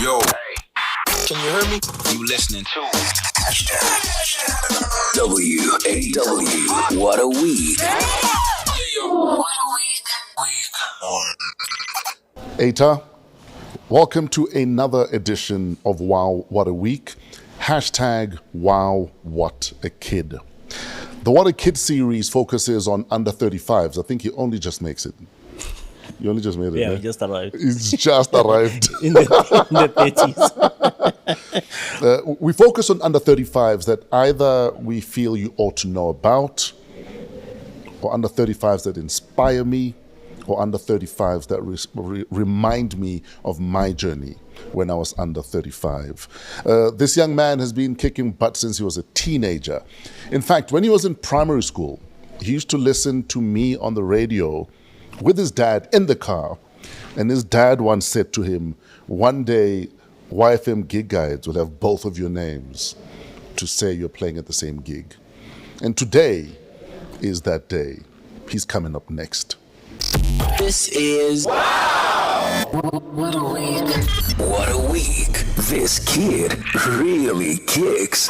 Yo, can you hear me? You listening to WAW. What a week. Eta, welcome to another edition of Wow, What a Week. Hashtag Wow, What a Kid. The What a Kid series focuses on under 35s. I think he only just makes it. You only just made it. Yeah, eh? we just arrived. He's just arrived. in the 30s. We focus on under 35s that either we feel you ought to know about, or under 35s that inspire me, or under 35s that remind me of my journey when I was under 35. This young man has been kicking butt since he was a teenager. In fact, when he was in primary school, he used to listen to me on the radio with his dad in the car. And his dad once said to him, one day, YFM gig guides will have both of your names to say you're playing at the same gig. And today is that day. He's coming up next. This is Wow! What a week. What a week. This kid really kicks.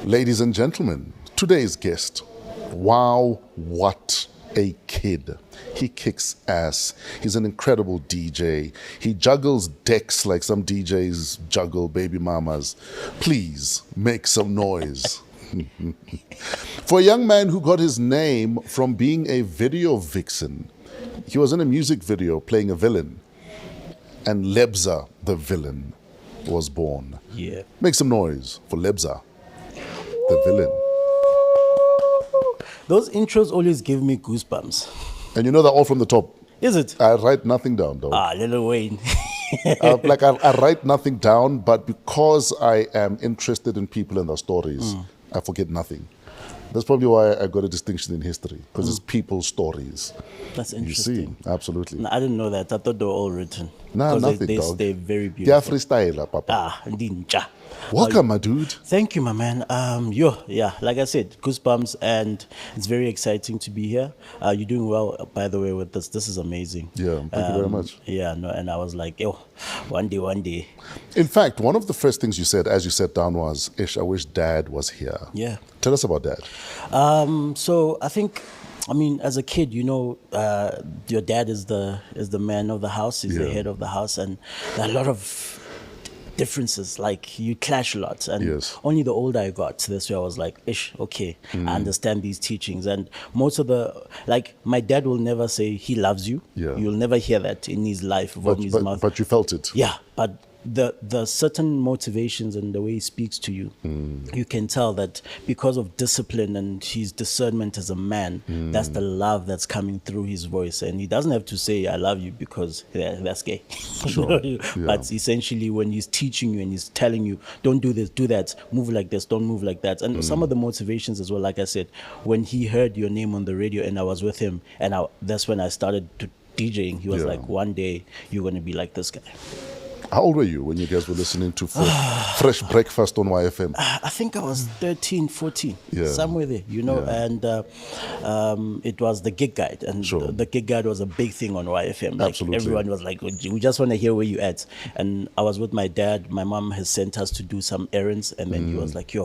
Ladies and gentlemen, today's guest. Wow, what a kid. He kicks ass. He's an incredible DJ. He juggles decks like some DJs juggle baby mamas. Please make some noise. For a young man who got his name from being a video vixen, he was in a music video playing a villain, and Lebza The Villain was born. Yeah. Make some noise for Lebza The Villain. Those intros always give me goosebumps. And you know they're all from the top. Is it? I write nothing down, though. Lil Wayne. I write nothing down, but because I am interested in people and their stories, I forget nothing. That's probably why I got a distinction in history, because it's people's stories. That's You interesting. see, absolutely. No, I didn't know that. I thought they were all written. Nah, 'Cause nothing, they, dog. They're very They are beautiful. freestyler, Papa. Ndinja. Welcome, my dude. Thank you, my man. Like I said, goosebumps, and it's very exciting to be here. You're doing well, by the way, with this. This is amazing. Yeah, thank you very much. Yeah, no, and I was like, one day. In fact, one of the first things you said as you sat down was, Ish, I wish Dad was here. Yeah. Tell us about Dad. So I think, as a kid, your dad is the man of the house. He's the Yeah. head of the house, and there are a lot of differences. Like, you clash a lot, and Yes. only the older I got, this way I was like, okay, I understand these teachings. And most of my dad will never say he loves you. Yeah. You'll never hear that in his life from his mouth. But you felt it. Yeah, but the certain motivations and the way he speaks to you, you can tell that because of discipline and his discernment as a man, that's the love that's coming through his voice. And he doesn't have to say I love you because that's gay. Sure. Yeah. Yeah. But essentially, when he's teaching you and he's telling you, don't do this, do that, move like this, don't move like that. And some of the motivations as well, like I said, when he heard your name on the radio and I was with him, and that's when I started to DJing, he was Yeah. like, one day you're going to be like this guy. How old were you when you guys were listening to Fresh Breakfast on YFM? I think I was 13, 14, Yeah. somewhere there, Yeah. and it was the gig guide, and Sure. the gig guide was a big thing on YFM. Like, Absolutely. everyone was like, we just want to hear where you at. And I was with my dad. My mom has sent us to do some errands, and then he was like,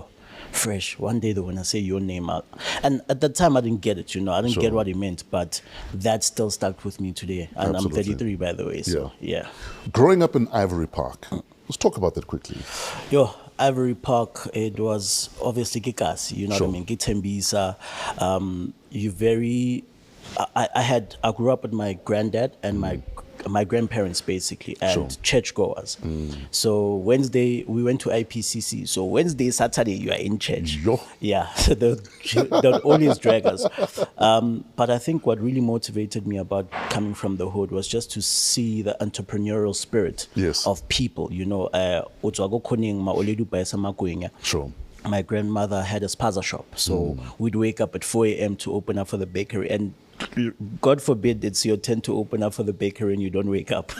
Fresh, one day they're going to say your name out. And at that time, I didn't get it, I didn't Sure. get what he meant, but that still stuck with me today. And Absolutely. I'm 33, by the way, so yeah. Growing up in Ivory Park, let's talk about that quickly. Ivory Park, it was obviously Gikas, you know Sure. what I mean? Gitembisa. You very. I grew up with my granddad and my grandparents, basically, and Sure. churchgoers. So Wednesday we went to IPCC. So Wednesday, Saturday you are in church. Yo. Yeah, so they'll always drag us. But I think what really motivated me about coming from the hood was just to see the entrepreneurial spirit Yes. of people. Sure. My grandmother had a spaza shop, so we'd wake up at 4 a.m. to open up for the bakery, and God forbid it's your turn to open up for the bakery and you don't wake up.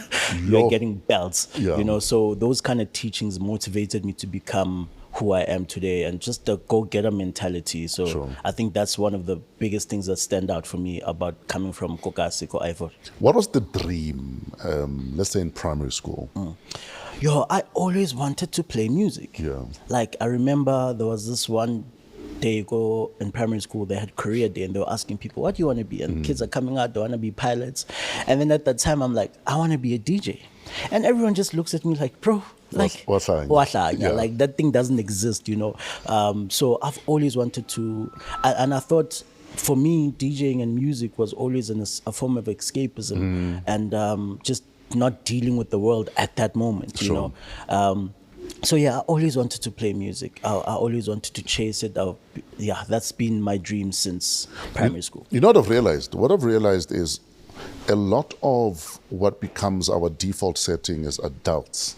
You're getting belts, Yeah. So those kind of teachings motivated me to become who I am today, and just the go-getter mentality. So Sure. I think that's one of the biggest things that stand out for me about coming from Kokasiko Ivory. What was the dream, let's say in primary school? Yo, I always wanted to play music. Yeah. Like, I remember there was this one day ago in primary school, they had career day and they were asking people, what do you want to be? And kids are coming out, they want to be pilots. And then at that time, I'm like, I want to be a DJ. And everyone just looks at me like, bro, like, What's yeah, like that thing doesn't exist, you know. So I've always wanted to, and I thought, for me, DJing and music was always a form of escapism and just not dealing with the world at that moment, you Sure. know. So yeah, I always wanted to play music. I always wanted to chase it. Yeah, that's been my dream since primary school. You know what I've realized? What I've realized is a lot of what becomes our default setting as adults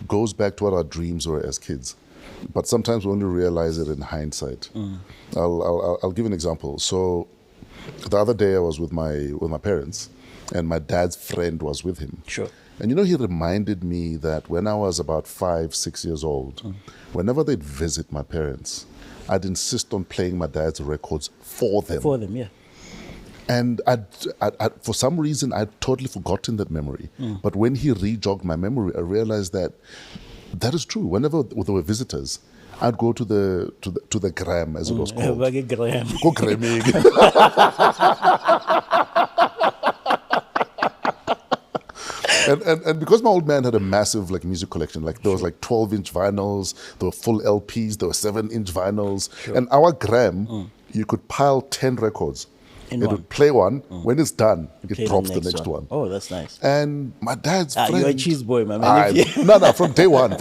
goes back to what our dreams were as kids. But sometimes we only realize it in hindsight. I'll give an example. So the other day I was with my parents, and my dad's friend was with him. Sure. And you know, he reminded me that when I was about 5, 6 years old, whenever they'd visit my parents, I'd insist on playing my dad's records for them. For them, yeah. And I'd, for some reason, I'd totally forgotten that memory. But when he re-jogged my memory, I realized that is true. Whenever there were visitors, I'd go to the gram, as it was called. Graham. Go gramming. And because my old man had a massive music collection, there was 12-inch vinyls, there were full LPs, there were 7-inch vinyls, and our gram, you could pile 10 records. It would play one. When it's done, it drops the next one. Oh, that's nice. And my dad's friend... You're a cheese boy, my man. No, from day one.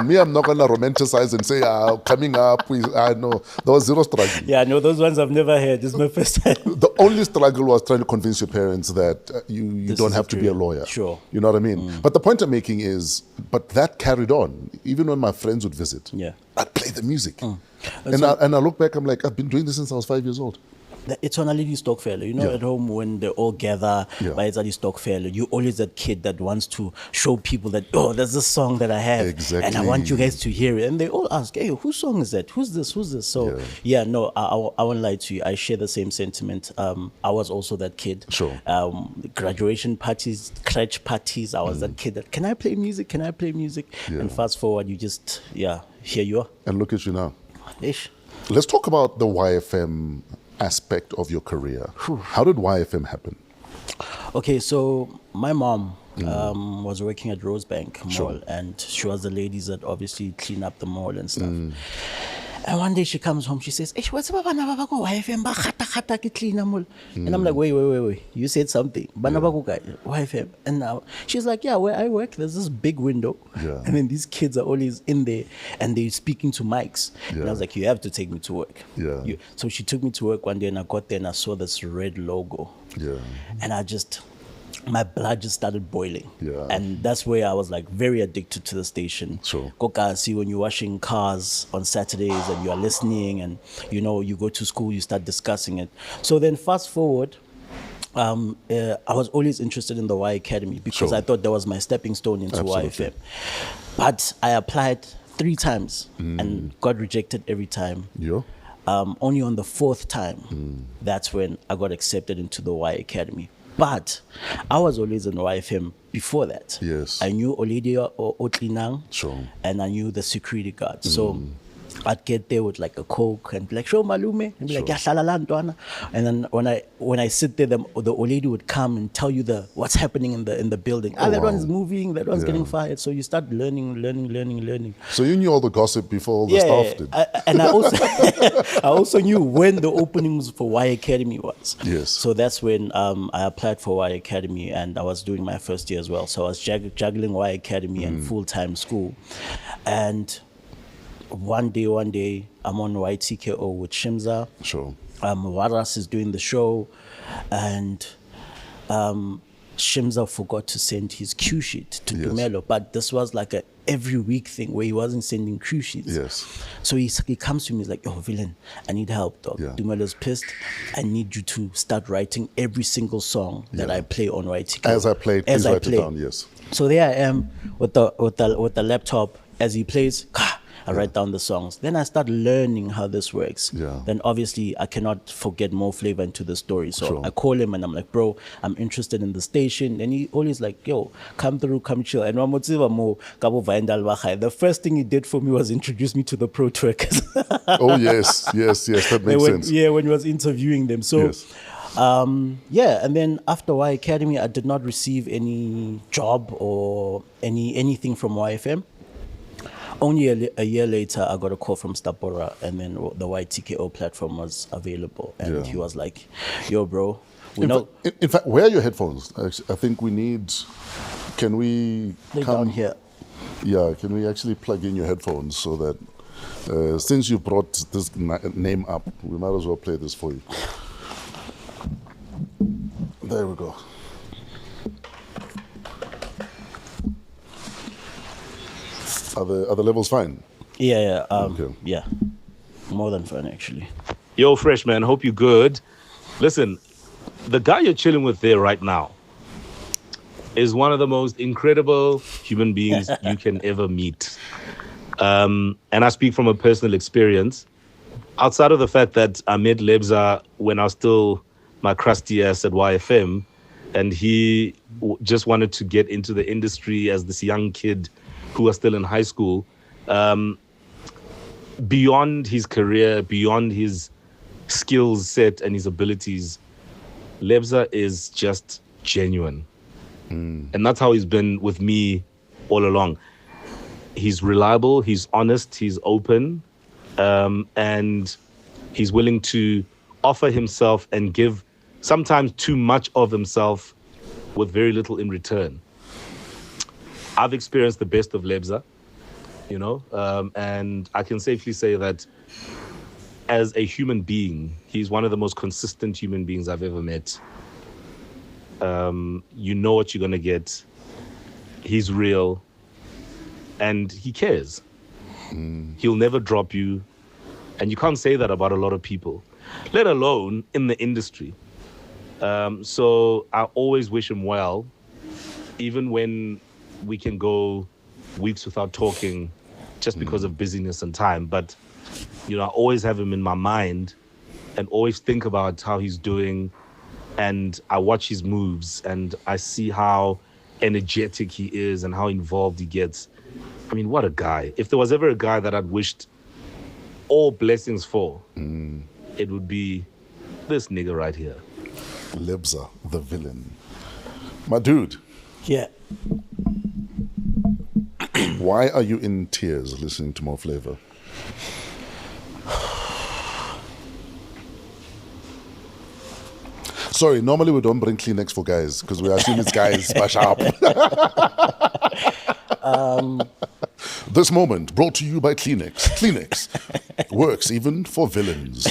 Me, I'm not going to romanticize and say, coming up, I know. There was zero struggle. Yeah, no, those ones I've never heard. This is my first time. The only struggle was trying to convince your parents that you don't have to be a lawyer. Sure. You know what I mean? But the point I'm making is, but that carried on. Even when my friends would visit, I'd play the music. And I look back, I'm like, I've been doing this since I was 5 years old. It's on a lady stock fair. You know, at home when they all gather, by it's a stock fair, you always that kid that wants to show people that, oh, there's this song that I have. Exactly. And I want you guys to hear it. And they all ask, hey, whose song is that? Who's this? So, no, I won't lie to you. I share the same sentiment. I was also that kid. Sure. Graduation parties, crutch parties, I was that kid that, can I play music? Can I play music? Yeah. And fast forward, you just, here you are. And look at you now. Ish. Let's talk about the YFM aspect of your career. How did YFM happen? Okay, so my mom was working at Rosebank Mall, and she was the ladies that obviously clean up the mall and stuff. And one day she comes home, she says, what's about YFM? And I'm like, wait. You said something. YFM. And now she's like, yeah, where I work, there's this big window. Yeah. And then these kids are always in there and they're speaking to mics. And I was like, you have to take me to work. Yeah. So she took me to work one day and I got there and I saw this red logo. Yeah. And my blood just started boiling. Yeah. And that's where I was very addicted to the station. Sure. Koka, see, when you're washing cars on Saturdays and you are listening and, you go to school, you start discussing it. So then fast forward, I was always interested in the Y Academy because I thought that was my stepping stone into YFM. But I applied 3 times and got rejected every time. Yeah. Only on the 4th time, that's when I got accepted into the Y Academy. But I was always in YFM before that. Yes. I knew Olidia or Otlinang. Sure. And I knew the security guard. So I'd get there with a Coke and be like, show malume. And be like, "Ya hlala ntwana." And then when I sit there, the old lady would come and tell you what's happening in the building. That one's moving, that one's getting fired. So you start learning. So you knew all the gossip before all the staff did. And I also I also knew when the openings for Y Academy was. Yes. So that's when I applied for Y Academy and I was doing my first year as well. So I was juggling Y Academy and full-time school. And one day, I'm on YTKO with Shimza. Sure. Waras is doing the show, and Shimza forgot to send his cue sheet to Dumelo, but this was a every week thing where he wasn't sending cue sheets. Yes. So he comes to me, he's like, "Yo, Villain, I need help, dog. Yeah. Dumelo's pissed. I need you to start writing every single song that I play on YTKO. As I play, please write it down, yes. So there I am with the laptop as he plays. I write down the songs. Then I start learning how this works. Yeah. Then obviously I cannot forget more flavor into the story. So Sure. I call him and I'm like, bro, I'm interested in the station. And he always like, yo, come through, come chill. And the first thing he did for me was introduce me to the pro twerkers. Oh, yes, that makes sense. Yeah, when he was interviewing them. So, Yes. and then after Y Academy, I did not receive any job or anything from YFM. Only a year later, I got a call from Stapora, and then the YTKO platform was available. And Yeah. he was like, yo, bro, In fact, where are your headphones? I think we need. Can we they're come down here. Yeah, can we actually plug in your headphones so that since you brought this name up, we might as well play this for you. There we go. Are the levels fine? Yeah, Okay. yeah. More than fun, actually. Yo, fresh man, hope you're good. Listen, the guy you're chilling with there right now is one of the most incredible human beings you can ever meet. And I speak from a personal experience. Outside of the fact that I met Lebza when I was still my crusty ass at YFM, and he just wanted to get into the industry as this young kid who was still in high school. Beyond his career, beyond his skills set and his abilities, Lebza is just genuine. And that's how he's been with me all along. He's reliable, he's honest, he's open, and he's willing to offer himself and give sometimes too much of himself with very little in return. I've experienced the best of Lebza, you know, and I can safely say that as a human being, he's one of the most consistent human beings I've ever met. You know what you're going to get. He's real and he cares. He'll never drop you. And you can't say that about a lot of people, let alone in the industry. So I always wish him well, even when we can go weeks without talking just because of busyness and time. But, you know, I always have him in my mind and always think about how he's doing. And I watch his moves and I see how energetic he is and how involved he gets. I mean, what a guy. If there was ever a guy that I'd wished all blessings for, it would be this nigga right here. Lebza the Villain. My dude, Yeah. why are you in tears listening to More Flavor? Sorry, normally we don't bring Kleenex for guys because we assume it's guys smash up. This moment brought to you by Kleenex. Kleenex works even for villains.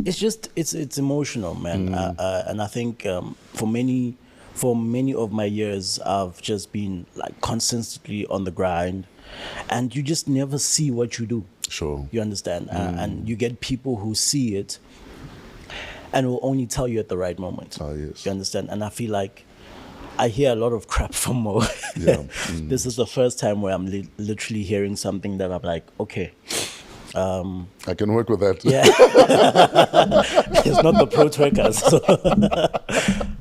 It's just it's emotional, man. And I think for many of my years, I've just been like constantly on the grind, and you just never see what you do. Sure. You understand? And you get people who see it and will only tell you at the right moment. Ah, yes. You understand? And I feel like I hear a lot of crap from Mo. Yeah. This is the first time where I'm literally hearing something that I'm like, okay. I can work with that. Yeah. It's not the pro twerkers.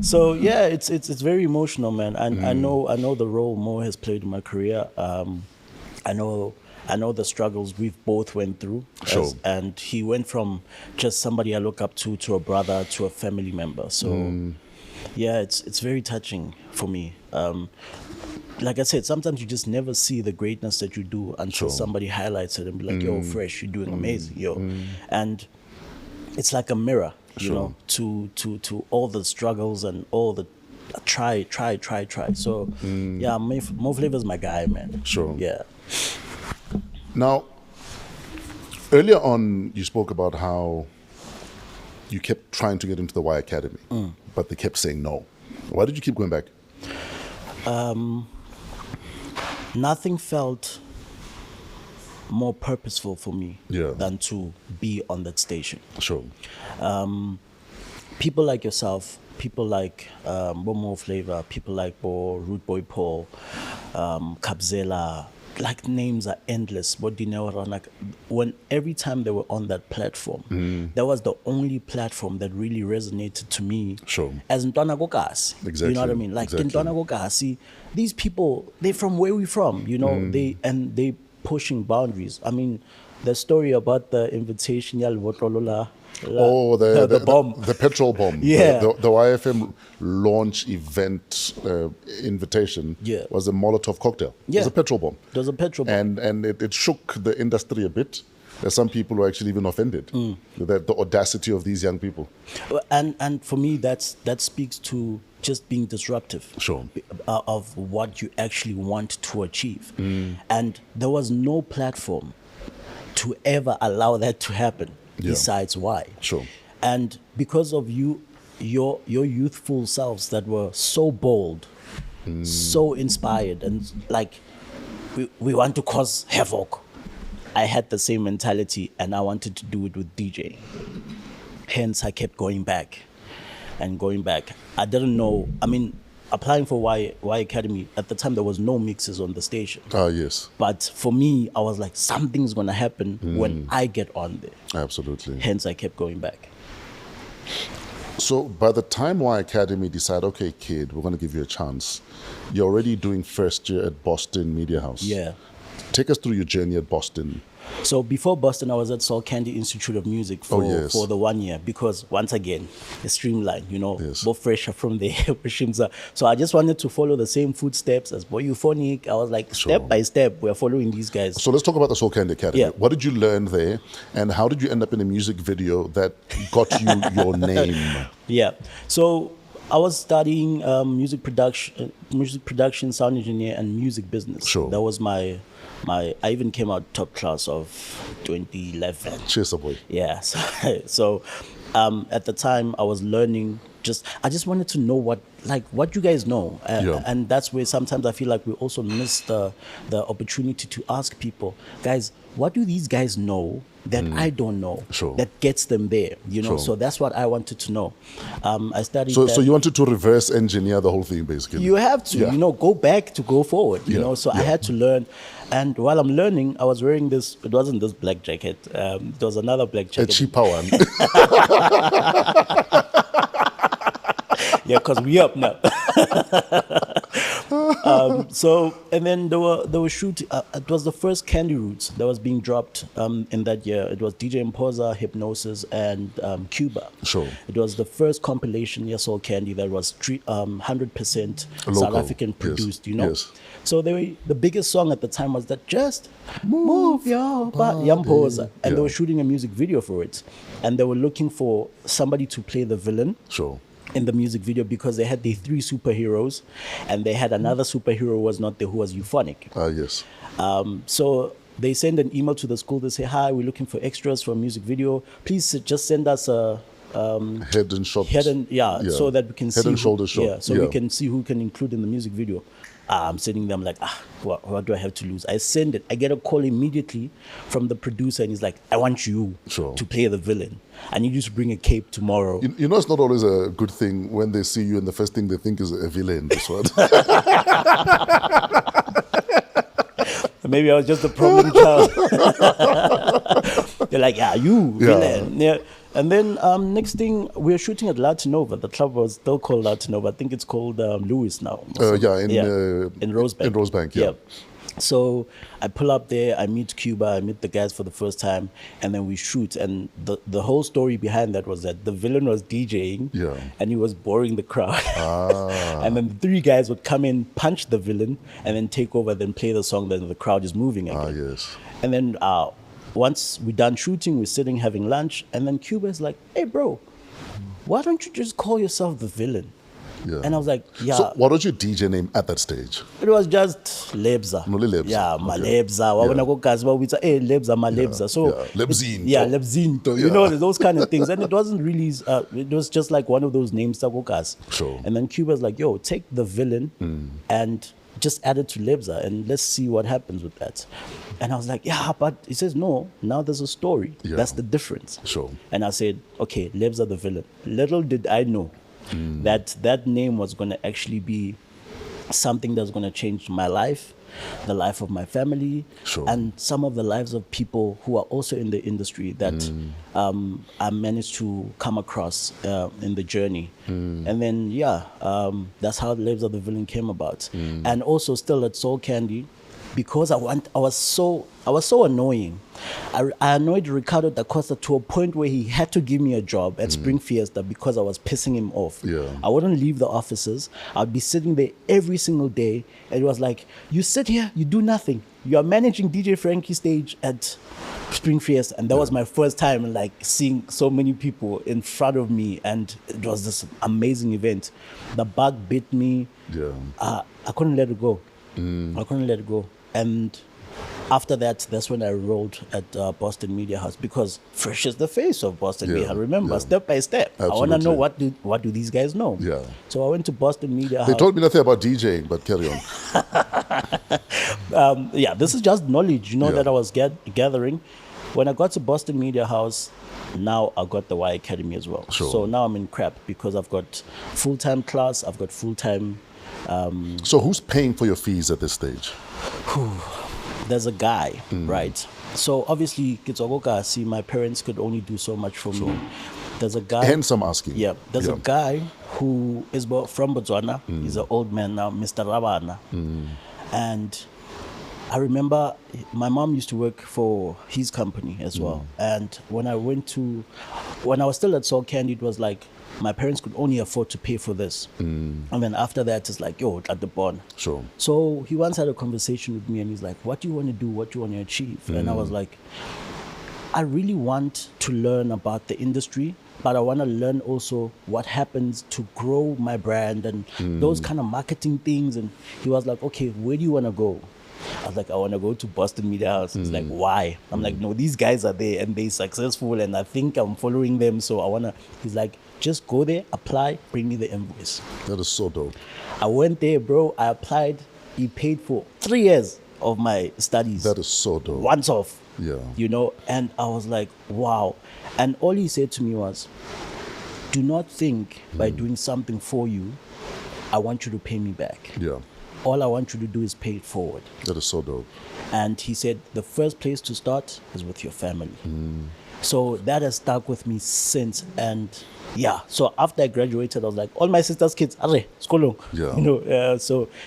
So yeah, it's very emotional, man. And I know the role Mo has played in my career. I know the struggles we've both went through. Sure. And he went from just somebody I look up to a brother, to a family member. So yeah, it's very touching for me. Like I said, sometimes you just never see the greatness that you do until somebody highlights it and be like, yo, Fresh, you're doing amazing, yo. And it's like a mirror, you know, to all the struggles and all the try. So yeah, Mo Flavor's my guy, man. Sure. Yeah. Now, earlier on, you spoke about how you kept trying to get into the Y Academy, but they kept saying no. Why did you keep going back? Nothing felt more purposeful for me than to be on that station. Sure. People like yourself, people like Mo Flavor, people like Root Boy Paul, Kabzela, like names are endless. What do you know? Like when every time they were on that platform, that was the only platform that really resonated to me. Sure. As Ntwana Kokasi. Exactly. You know what I mean? Like Exactly. Ntwana Kokasi, these people, they're from where we from, you know, they pushing boundaries. I mean, the story about the invitation, Oh, the bomb. the petrol bomb. Yeah. The YFM launch event invitation Yeah. was a Molotov cocktail. It Yeah. was a petrol bomb. There was a petrol bomb. And it shook the industry a bit. Some people were actually even offended. The audacity of these young people. And for me, that speaks to just being disruptive. Sure. Of what you actually want to achieve. And there was no platform to ever allow that to happen. Yeah. Besides why. Sure. And because of your youthful selves that were so bold, so inspired, and like we want to cause havoc. I had the same mentality, and I wanted to do it with DJ. Hence, I kept going back and going back. I didn't know. I mean, applying for Y Academy at the time, there was no mixes on the station. Ah, yes. But for me, I was like, something's gonna happen when I get on there. Absolutely. Hence, I kept going back. So by the time Y Academy decided, okay, kid, we're going to give you a chance, you're already doing first year at Boston Media House. Yeah. Take us through your journey at Boston. So before Boston, I was at Soul Candy Institute of Music for, yes. for the 1 year because once again, it's streamlined, you know, Yes. both fresh from there. So I just wanted to follow the same footsteps as Boy Euphonic. I was like, step by step, we're following these guys. So let's talk about the Soul Candy Academy. Yeah. What did you learn there, and how did you end up in a music video that got you your name? Yeah. So I was studying music production, sound engineer, and music business. Sure. That was my. I even came out top class of 2011. Cheers, boy. Yeah. So at the time I was learning. I just wanted to know what you guys know, Yeah. and that's where sometimes I feel like we also miss the opportunity to ask people, guys, what do these guys know that I don't know? Sure. That gets them there, you know. Sure. So that's what I wanted to know. I studied. So that. you wanted to reverse engineer the whole thing, basically. You have to, Yeah. you know, go back to go forward, you Yeah, know. So I yeah. had to learn. And while I'm learning, I was wearing this, it wasn't this black jacket. It was another black A jacket. cheaper one. Yeah, because we up now. So, and then they were shooting, it was the first Candy Roots that was being dropped in that year. It was DJ Imposa, Hypnosis, and Cuba. Sure. It was the first compilation, Yes All Candy, that was 100% South Local. African Yes. produced, you know. Yes. So the biggest song at the time was that Just Move Your Body, Yamposa. And they Yeah. were shooting a music video for it. And they were looking for somebody to play the villain Sure. in the music video because they had the 3 superheroes and they had another superhero who was not there, who was euphonic. Ah, yes. So they send an email to the school. They say, hi, we're looking for extras for a music video. Please just send us a Head and shoulders. so that we can see Head and shoulders shot. Yeah, so we can see who can include in the music video. I'm sending them like, what do I have to lose? I send it. I get a call immediately from the producer, and he's like, I want you Sure. to play the villain. I need you to bring a cape tomorrow. You know, it's not always a good thing when they see you and the first thing they think is a villain. This one. Maybe I was just a problem child. They're like, you villain. Yeah. And then next thing, we were shooting at Latinova. The club was still called Latinova. I think it's called Lewis now. In Rosebank. In Rosebank, yeah. So I pull up there, I meet Cuba, I meet the guys for the first time, and then we shoot. And the whole story behind that was that the villain was DJing, and he was boring the crowd. And then the 3 guys would come in, punch the villain, and then take over, then play the song, then the crowd is moving again. Yes. And then once we're done shooting, we're sitting having lunch, and then Cuba's like, hey bro, why don't you just call yourself the villain? Yeah. And I was like, So what was your DJ name at that stage? it was just Lebza. Only Lebza. Yeah, Okay. Malebza. Wabona kokazi bawitsa, hey Lebza, Malebza. So Lebzinto. Yeah, Lebzinto. You Yeah. know, those kind of things. And it wasn't really, it was just like one of those names, Takokas. Sure. And then Cuba's like, yo, take the villain and just add it to Lebza and let's see what happens with that. And I was like, yeah, but he says, no, now there's a story. Yeah. That's the difference. Sure. And I said, okay, Lebza the Villain. Little did I know that name was going to actually be something that's going to change my life the life of my family, Sure. and some of the lives of people who are also in the industry that I managed to come across in the journey. And then, that's how Lebza The Villain came about. And also still at Soul Candy, because I was so annoying. I annoyed Ricardo da Costa to a point where he had to give me a job at Spring Fiesta because I was pissing him off. Yeah. I wouldn't leave the offices. I'd be sitting there every single day, and it was like, you sit here, you do nothing. You are managing DJ Frankie's stage at Spring Fiesta, and that was my first time like seeing so many people in front of me, and it was this amazing event. The bug bit me. Yeah. I couldn't let it go. I couldn't let it go. And after that, that's when I rolled at Boston Media House, because Fresh is the face of Boston Media House. Remember, step by step. Absolutely. I want to know what do these guys know. Yeah. So I went to Boston Media They House. told me nothing about DJing, but carry on. This is just knowledge, Yeah. that I was gathering. When I got to Boston Media House, now I got the Y Academy as well. Sure. So now I'm in crap because I've got full-time class, I've got full-time. So who's paying for your fees at this stage? There's a guy, right? So obviously, Kitsogoka, see, my parents could only do so much for me. There's a guy. Hence I'm asking. Yeah, there's a guy who is from Botswana. He's an old man now, Mr. Rabana. And I remember my mom used to work for his company as well. And when I was still at Soul Candy, it was like my parents could only afford to pay for this. And then after that, it's like, yo, at the bond. Sure. So he once had a conversation with me, and he's like, what do you want to do? What do you want to achieve? And I was like, I really want to learn about the industry, but I want to learn also what happens to grow my brand and those kind of marketing things. And he was like, okay, where do you want to go? I was like, I want to go to Boston Media House. He's like, why? I'm like, no, these guys are there and they're successful, and I think I'm following them. So I want to, he's like, just go there, apply, bring me the invoice. That is so dope. I went there, bro. I applied. He paid for 3 years of my studies. That is so dope. Once off. Yeah. And I was like, wow. And all he said to me was, do not think by doing something for you, I want you to pay me back. Yeah. All I want you to do is pay it forward. That is so dope. And he said, the first place to start is with your family. So that has stuck with me since. And so after I graduated, I was like, all my sister's kids, are skolo.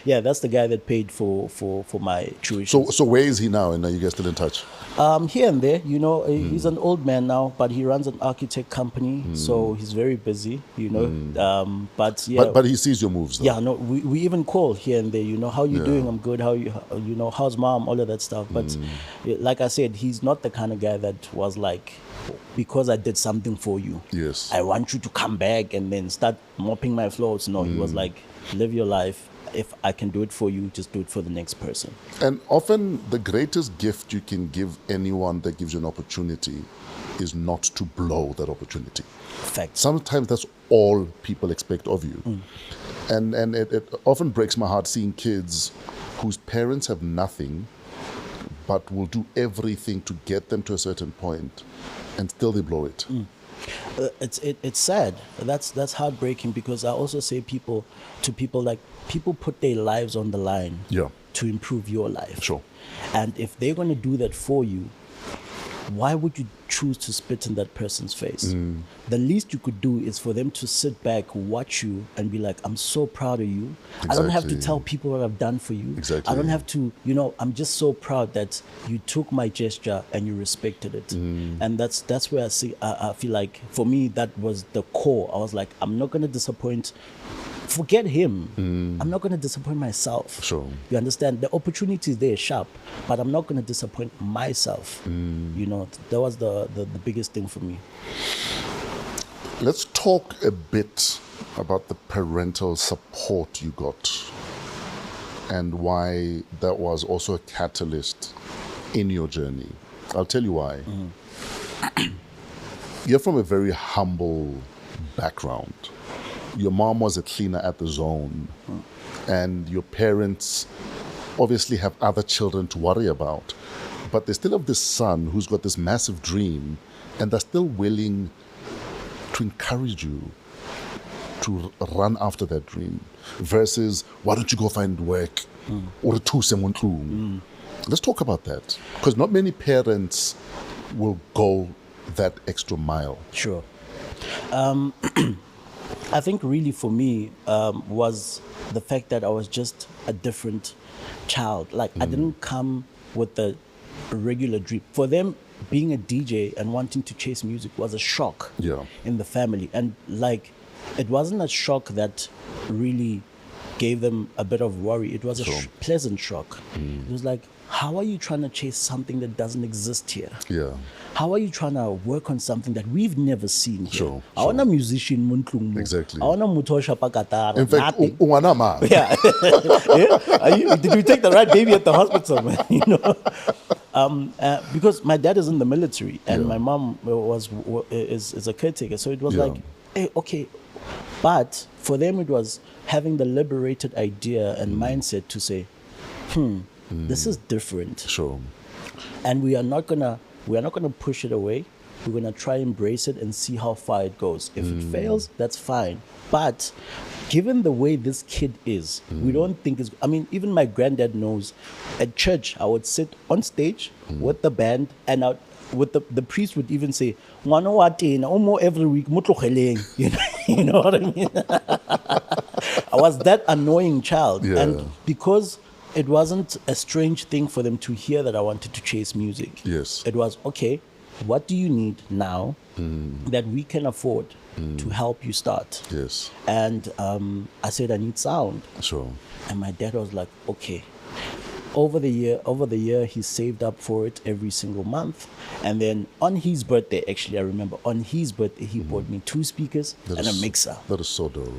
Yeah. That's the guy that paid for my tuition. So where is he now? And are you guys still in touch? Here and there, he's an old man now, but he runs an architect company, so he's very busy, But he sees your moves though. yeah, no, we even call here and there, how you doing? I'm good. How's mom? All of that stuff. But like I said, he's not the kind of guy that was like, because I did something for you, Yes. I want you to come back and then start mopping my floors. No, he was like, live your life. If I can do it for you, just do it for the next person. And often the greatest gift you can give anyone that gives you an opportunity is not to blow that opportunity. Fact. Sometimes that's all people expect of you. And it often breaks my heart seeing kids whose parents have nothing but will do everything to get them to a certain point, and still they blow it. It's sad. That's heartbreaking, because I also say people put their lives on the line to improve your life. Sure. And if they're going to do that for you, why would you choose to spit in that person's face? The least you could do is for them to sit back, watch you, and be like, I'm so proud of you. I don't have to Exactly. tell people what I've done for you. Exactly. I don't have to, I'm just so proud that you took my gesture and you respected it. And that's where I feel like, for me, that was the core. I was like, I'm not going to disappoint. Forget him. I'm not going to disappoint myself. Sure. You understand? The opportunity is there, sharp, but I'm not going to disappoint myself. That was the biggest thing for me. Let's talk a bit about the parental support you got and why that was also a catalyst in your journey. I'll tell you why. You're from a very humble background. Your mom was a cleaner at the Zone, and your parents obviously have other children to worry about, but they still have this son who's got this massive dream, and they're still willing to encourage you. to run after that dream versus why don't you go find work or let's talk about that, because not many parents will go that extra mile. Sure. I think really for me was the fact that I was just a different child. Like I didn't come with a regular dream. For them, being a DJ and wanting to chase music was a shock in the family. And like, it wasn't a shock that really gave them a bit of worry. It was a pleasant shock. It was like, how are you trying to chase something that doesn't exist here? Yeah. How are you trying to work on something that we've never seen here? Sure, I want a musician, Exactly. I want a mutosha pakatara. In fact, nothing. yeah. Yeah. Did you take the right baby at the hospital, man? You know, because my dad is in the military and my mom is a caretaker, so it was like, hey, okay, but for them it was having the liberated idea and mindset to say, this is different. Sure. And we are not gonna push it away. We're gonna try embrace it and see how far it goes. If it fails, that's fine. But given the way this kid is, we don't think it's. I mean, even my granddad knows. At church, I would sit on stage with the band, and the priest would even say, "Ngwana wa tena, omo every week, mo tlogeleng." You know what I mean? I was that annoying child, and because it wasn't a strange thing for them to hear that I wanted to chase music. Yes. It was, okay, what do you need now that we can afford to help you start? Yes. And I said, I need sound. Sure. And my dad was like, okay. Over the year, he saved up for it every single month. And then on his birthday, actually, I remember, on his birthday, he bought me 2 speakers and a mixer. That is so dope.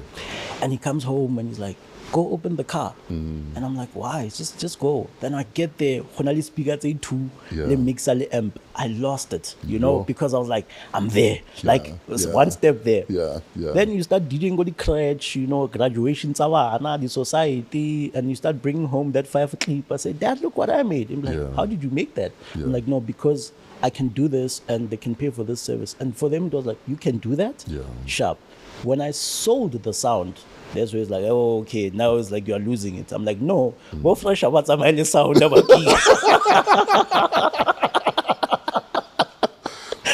And he comes home and he's like, go open the car. And I'm like, why? Just go. Then I get there, honali speaker say 2, le mixer, le amp. I lost it, you know, because I was like, I'm there. Like, it was one step there. Then you start DJing go the crutch, you know, graduation, the society, and you start bringing home that 5 clip. I say, Dad, look what I made. I'm like, how did you make that? I'm like, no, because I can do this and they can pay for this service. And for them, it was like, you can do that? Sharp. When I sold the sound, that's where it's like, oh, okay, now it's like you're losing it. I'm like, no, go fresh about some sound.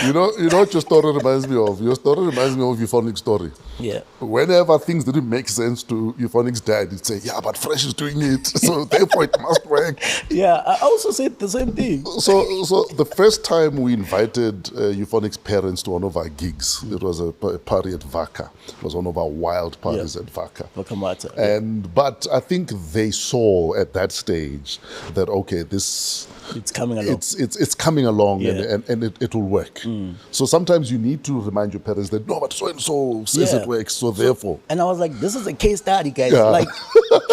You know what your story reminds me of? Your story reminds me of Euphonic's story. Yeah. Whenever things didn't make sense to Euphonic's dad, he'd say, yeah, but Fresh is doing it, so therefore it must work. Yeah, I also said the same thing. So the first time we invited Euphonic's parents to one of our gigs, it was a party at Vaka. It was one of our wild parties at Vaka. But I think they saw at that stage that, okay, this... It's coming along. It's coming along and it will work. So sometimes you need to remind your parents that, no, but so-and-so says it works, so therefore. And I was like, this is a case study, guys. Like,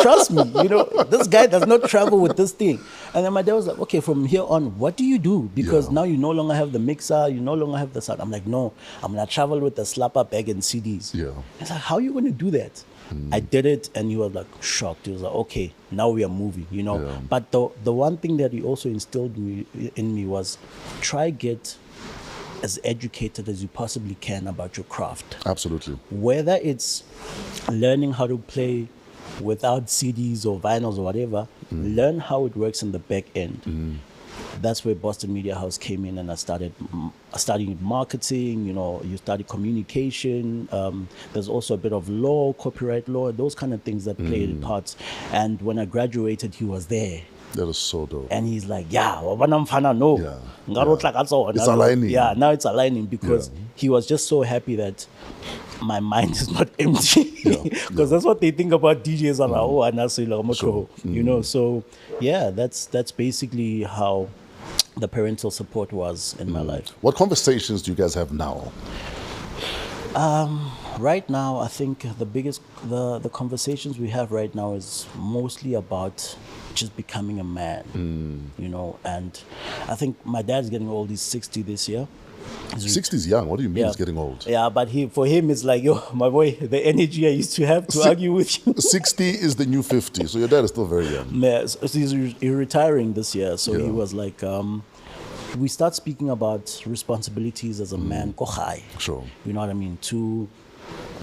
trust me, you know, this guy does not travel with this thing. And then my dad was like, okay, from here on, what do you do? Because now you no longer have the mixer, you no longer have the sound. I'm like, no, I'm going to travel with the slapper bag and CDs. It's like, how are you going to do that? I did it, and he was like shocked. He was like, okay, now we are moving, you know. But the one thing that he also instilled in me was try get as educated as you possibly can about your craft. Absolutely. Whether it's learning how to play without CDs or vinyls or whatever, learn how it works in the back end. That's where Boston Media House came in, and I started marketing, you know, you study communication. There's also a bit of law, copyright law, those kind of things that played parts. And when I graduated, he was there. That is so dope. And he's like, no. It's aligning. Yeah, now it's aligning because he was just so happy that my mind is not empty. Because that's what they think about DJs you know. So yeah, that's basically how the parental support was in my life. What conversations do you guys have now? Right now, I think the conversations we have right now is mostly about just becoming a man, you know. And I think my dad's getting old. He's 60 this year. 60 is young. What do you mean he's getting old? Yeah, but for him, it's like, yo, my boy, the energy I used to have to argue with you. 60 is the new 50, so your dad is still very young. Yeah, so he's retiring this year, so he was like, we start speaking about responsibilities as a man, Sure. you know what I mean, to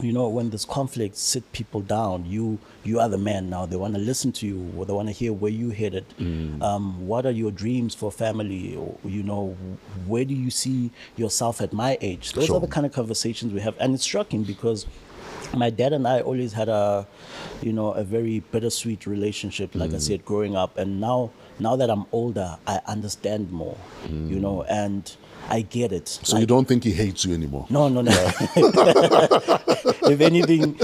you know, when there's conflict, sit people down. You are the man now. They want to listen to you, or they want to hear where you headed. What are your dreams for family? Or, you know, where do you see yourself at my age? Those are the kind of conversations we have, and it's shocking because my dad and I always had a very bittersweet relationship, like I said, growing up. And now that I'm older, I understand more, you know, and I get it. So you don't think he hates you anymore? No. If anything,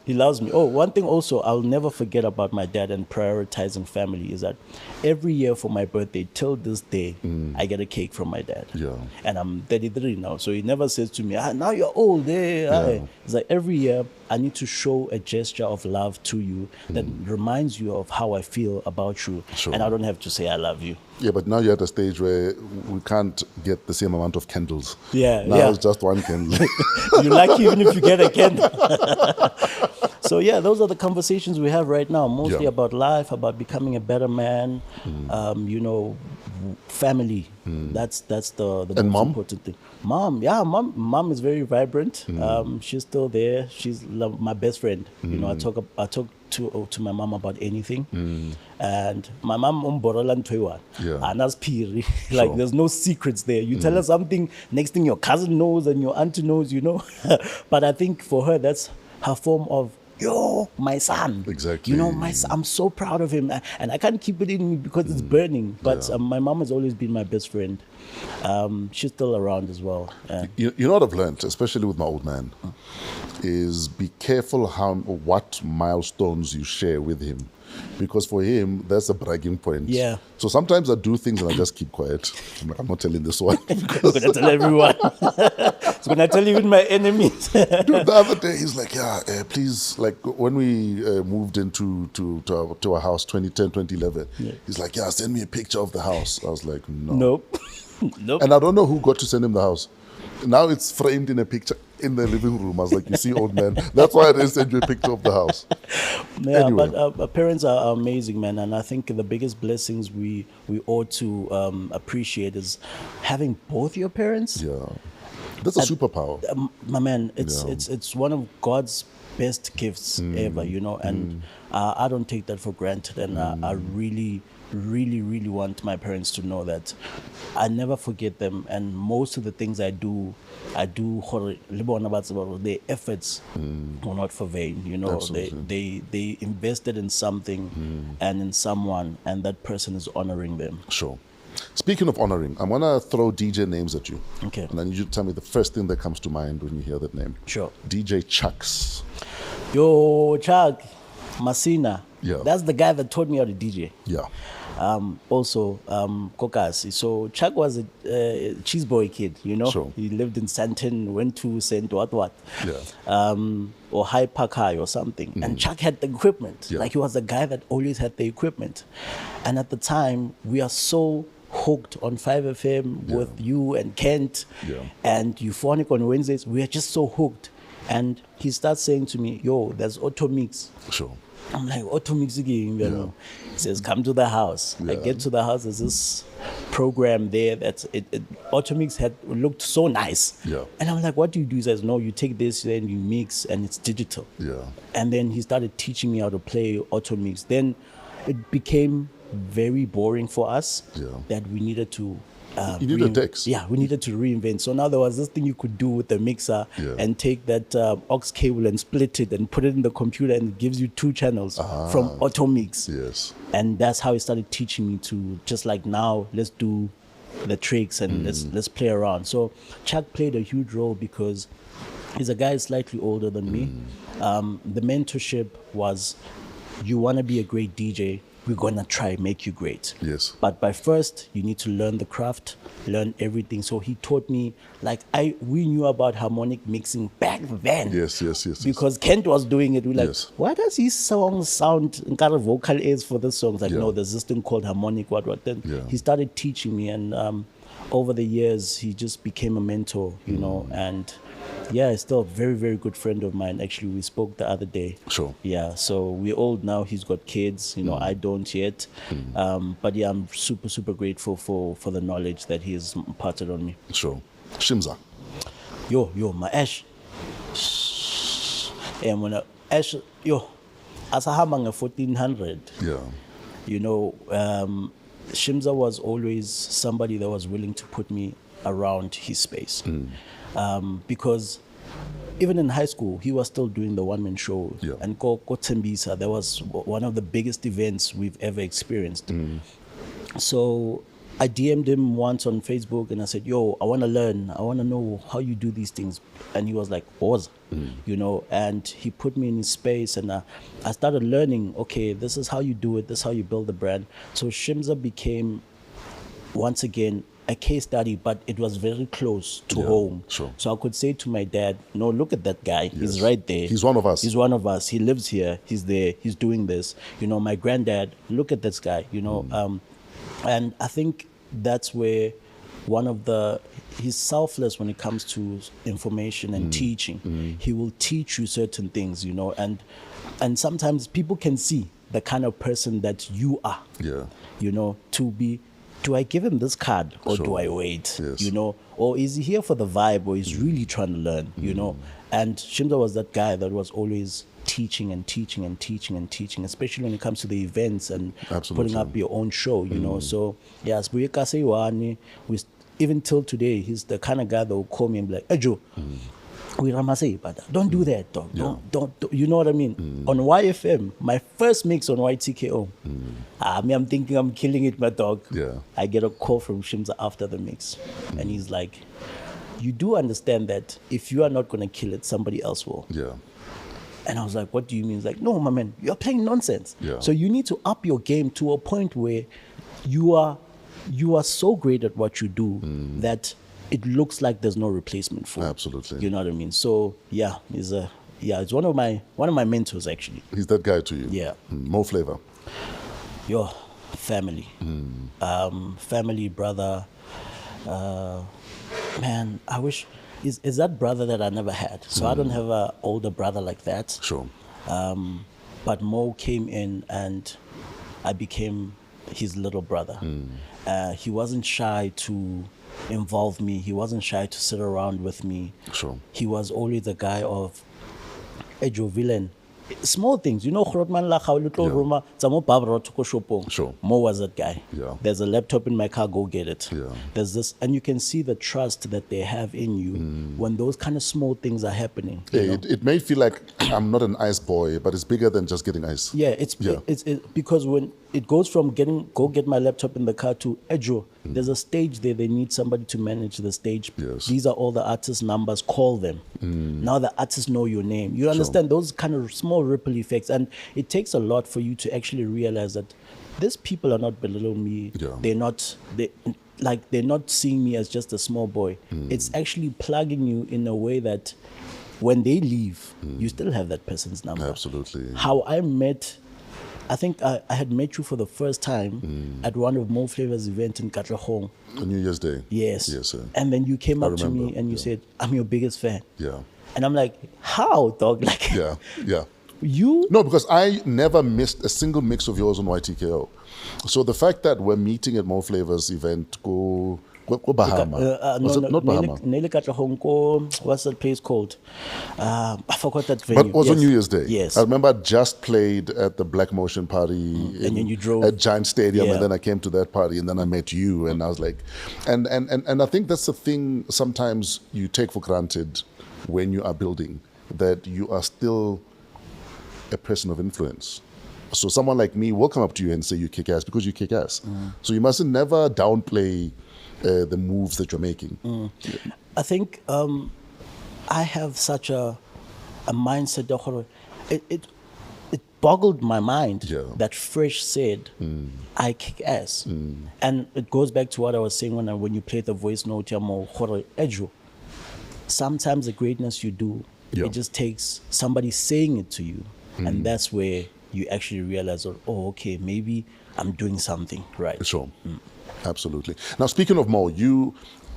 he loves me. Oh, one thing also I'll never forget about my dad and prioritizing family is that every year for my birthday, till this day, I get a cake from my dad. Yeah. And I'm 33 now, so he never says to me, now you're old. It's like every year I need to show a gesture of love to you that reminds you of how I feel about you. Sure. And I don't have to say I love you. Yeah, but now you're at a stage where we can't get the same amount of candles. Yeah, now it's just one candle. You're lucky even if you get a candle. So yeah, those are the conversations we have right now, mostly about life, about becoming a better man, you know, family. That's the most important thing. Mom is very vibrant. She's still there. She's my best friend. You know, I talk to my mom about anything, and my mom like there's no secrets there. You tell her something, next thing your cousin knows and your auntie knows, you know. But I think for her that's her form of my son. Exactly. You know, my son, I'm so proud of him, and I can't keep it in me because it's burning. But my mom has always been my best friend. She's still around as well. You know what I've learned, especially with my old man, is be careful what milestones you share with him. Because for him, that's a bragging point. Yeah. So sometimes I do things and I just keep quiet. I'm like, I'm not telling this one. I'm going to tell everyone. I'm going to tell even my enemies. Dude, the other day, he's like, please, like when we moved into to our house 2010, 2011, he's like, send me a picture of the house. I was like, no. Nope. Nope. And I don't know who got to send him the house. Now it's framed in a picture in the living room. I was like, you see, old man. That's why I didn't send you a picture of the house. Yeah, Anyway. but parents are amazing, man. And I think the biggest blessings we ought to appreciate is having both your parents. Yeah. That's a superpower. My man, it's one of God's best gifts ever, you know. And I don't take that for granted. And I really want my parents to know that I never forget them, and most of the things I do their efforts were not for vain, you know. They invested in something and in someone, and that person is honoring them. Sure. Speaking of honoring, I'm gonna throw DJ names at you. Okay. And I need you to tell me the first thing that comes to mind when you hear that name. Sure. DJ Chucks. Yo, Chuck Masina. Yeah. That's the guy that taught me how to DJ. Yeah. Also, Kokasi. So Chuck was a cheese boy kid, you know. Sure. He lived in Santon, went to St. what. Yeah. Or High Park High or something. And Chuck had the equipment. Yeah. Like he was the guy that always had the equipment. And at the time, we are so hooked on 5FM with you and Kent and Euphonic on Wednesdays. We are just so hooked. And he starts saying to me, yo, there's Auto Mix. Sure. I'm like, Auto Mix again, you know. He says, come to the house. I get to the house, there's this program there that Auto Mix had looked so nice. Yeah. And I'm like, what do you do? He says, no, you take this, then you mix, and it's digital. Yeah. And then he started teaching me how to play Auto Mix. Then it became very boring for us that we needed to you need a decks. Yeah, we needed to reinvent. So now there was this thing you could do with the mixer and take that aux cable and split it and put it in the computer, and it gives you 2 channels from Auto Mix. Yes. And that's how he started teaching me to just like, now let's do the tricks and let's play around. So Chuck played a huge role because he's a guy slightly older than me. The mentorship was, you want to be a great DJ, we're going to try make you great. Yes. But by first, you need to learn the craft, learn everything. So he taught me, like, we knew about harmonic mixing back then. Yes. Because Kent was doing it. We're like, Yes. why does his song sound kind of vocal aids for this song? It's like, no, there's this thing called harmonic, what. Then he started teaching me, and over the years, he just became a mentor, you know, and he's still a very, very good friend of mine. Actually, we spoke the other day. Sure. Yeah, so we're old now. He's got kids, you know, I don't yet. But yeah, I'm super, super grateful for the knowledge that he has imparted on me. Sure. Shimza. Yo, my Ash. And when actually, as I have 1400, Yeah. you know, Shimza was always somebody that was willing to put me around his space. Because even in high school, he was still doing the one-man show. Yeah. And Ko Tembisa, that was one of the biggest events we've ever experienced. So I DM'd him once on Facebook and I said, yo, I want to learn. I want to know how you do these things. And he was like, pause, you know, and he put me in his space and I started learning, okay, this is how you do it. This is how you build the brand. So Shimza became, once again, a case study, but it was very close to home. Sure. So I could say to my dad, no, look at that guy. He's Yes. right there. He's one of us. He's one of us. He lives here. He's there. He's doing this. You know, my granddad, look at this guy, you know. And I think that's where he's selfless when it comes to information and teaching. He will teach you certain things, you know, and sometimes people can see the kind of person that you are. Yeah. You know, do I give him this card or do Sure. I wait? Yes. You know, or is he here for the vibe or he's really trying to learn, you know? And Shimza was that guy that was always teaching and teaching and teaching and teaching, especially when it comes to the events and Absolutely. putting up your own show, you know? So, yeah, even till today, he's the kind of guy that will call me and be like, hey, Joe, don't do that, dog. Don't, you know what I mean? On YFM, my first mix on YTKO, I'm thinking I'm killing it, my dog. Yeah. I get a call from Shimza after the mix, and he's like, you do understand that if you are not going to kill it, somebody else will. Yeah. And I was like, what do you mean? He's like, no, my man, you're playing nonsense. Yeah. So you need to up your game to a point where you are so great at what you do that it looks like there's no replacement for it. Absolutely. You know what I mean? So yeah, it's one of my mentors actually. He's that guy to you. Yeah. More flavor. Your family. Family, brother. Man, I wish is that brother that I never had. So I don't have an older brother like that. Sure. But Mo came in and I became his little brother. He wasn't shy to involve me. He wasn't shy to sit around with me. Sure. He was always the guy of Lebza The Villain. Small things, you know, Grootman la gou little room, tsamo babro to go shopong. Sure. Mo was that guy. Yeah. There's a laptop in my car, go get it. Yeah. There's this, and you can see the trust that they have in you when those kind of small things are happening. you Yeah, know? it may feel like I'm not an ice boy, but it's bigger than just getting ice. Yeah, it's because when it goes from go get my laptop in the car to Edjo, there's a stage there. They need somebody to manage the stage. Yes. These are all the artist numbers. Call them. Now the artists know your name. You understand those kind of small ripple effects, and it takes a lot for you to actually realize that these people are not belittling me. Yeah. They're not seeing me as just a small boy. It's actually plugging you in a way that when they leave, you still have that person's number. Absolutely. How I think I had met you for the first time at one of Mo Flavor's event in Katlehong. On New Year's Day. Yes. Yes, sir. And then you came I up to me remember, and you said, I'm your biggest fan. Yeah. And I'm like, how, dog? Like, Yeah. Yeah. you? No, because I never missed a single mix of yours on YTKO. So the fact that we're meeting at Mo Flavor's event, go Bahama. Was it not Bahama? Nele Katlehong ko, what's that place called? I forgot that venue. But it was on New Year's Day. Yes. I remember I just played at the Black Motion party And then you drove. at Giant Stadium, Yeah. and then I came to that party, and then I met you, and I was like, and I think that's the thing sometimes you take for granted when you are building, that you are still a person of influence. So someone like me will come up to you and say you kick ass because you kick ass. So you mustn't never downplay the moves that you're making. I think I have such a mindset that it boggled my mind Yeah. that Fresh said, I kick ass. And it goes back to what I was saying when you play the voice note, Ejo. Sometimes the greatness you do, Yeah. it just takes somebody saying it to you. And that's where you actually realize, oh, okay, maybe I'm doing something right. Sure. Absolutely. Now, speaking of Mo, you,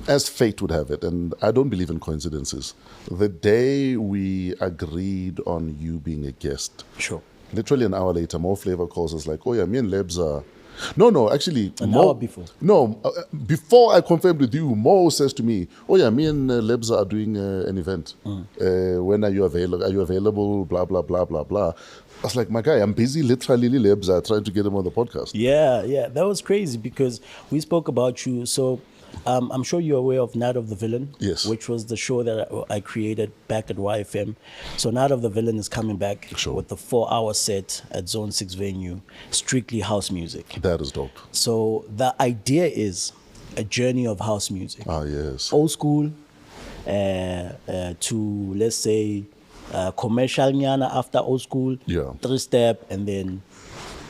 as fate would have it, and I don't believe in coincidences, the day we agreed on you being a guest, Sure. literally an hour later, Mo Flavor calls us like, oh yeah, me and Lebza, No, actually. An hour before. No, before I confirmed with you, Mo says to me, oh yeah, me and Lebza are doing an event. When are you available? Are you available? Blah, blah, blah, blah, blah. I was like, my guy, I'm busy literally Lebza trying to get him on the podcast. Yeah, that was crazy because we spoke about you. So I'm sure you're aware of Night of the Villain, Yes. which was the show that I created back at YFM. So Night of the Villain is coming back Sure. with the 4-hour set at Zone 6 venue, strictly house music. That is dope. So the idea is a journey of house music. Ah, yes. Old school to, let's say, commercial nyana after old school, Yeah. 3-step, and then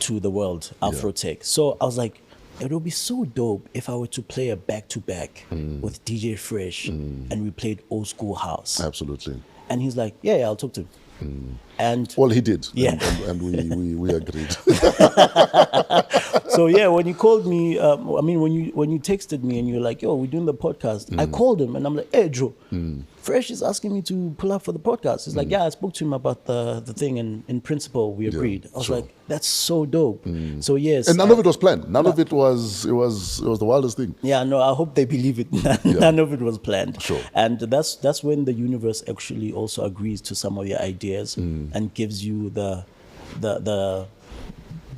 to the world, Afro tech. So I was like, it would be so dope if I were to play a back-to-back with DJ Fresh and we played old school house. Absolutely. And he's like, yeah, I'll talk to him. And Well, he did. Yeah. And we agreed. so yeah, when you called me, when you texted me and you're like, yo, we're doing the podcast, I called him and I'm like, hey, Joe, Fresh is asking me to pull up for the podcast. He's like, yeah, I spoke to him about the thing, and in principle we agreed. I was sure. like, that's so dope. So yes, And none of it was planned. None of it was, it was the wildest thing. yeah, no, I hope they believe it. None of it was planned. Sure. And that's when the universe actually also agrees to some of your ideas and gives you the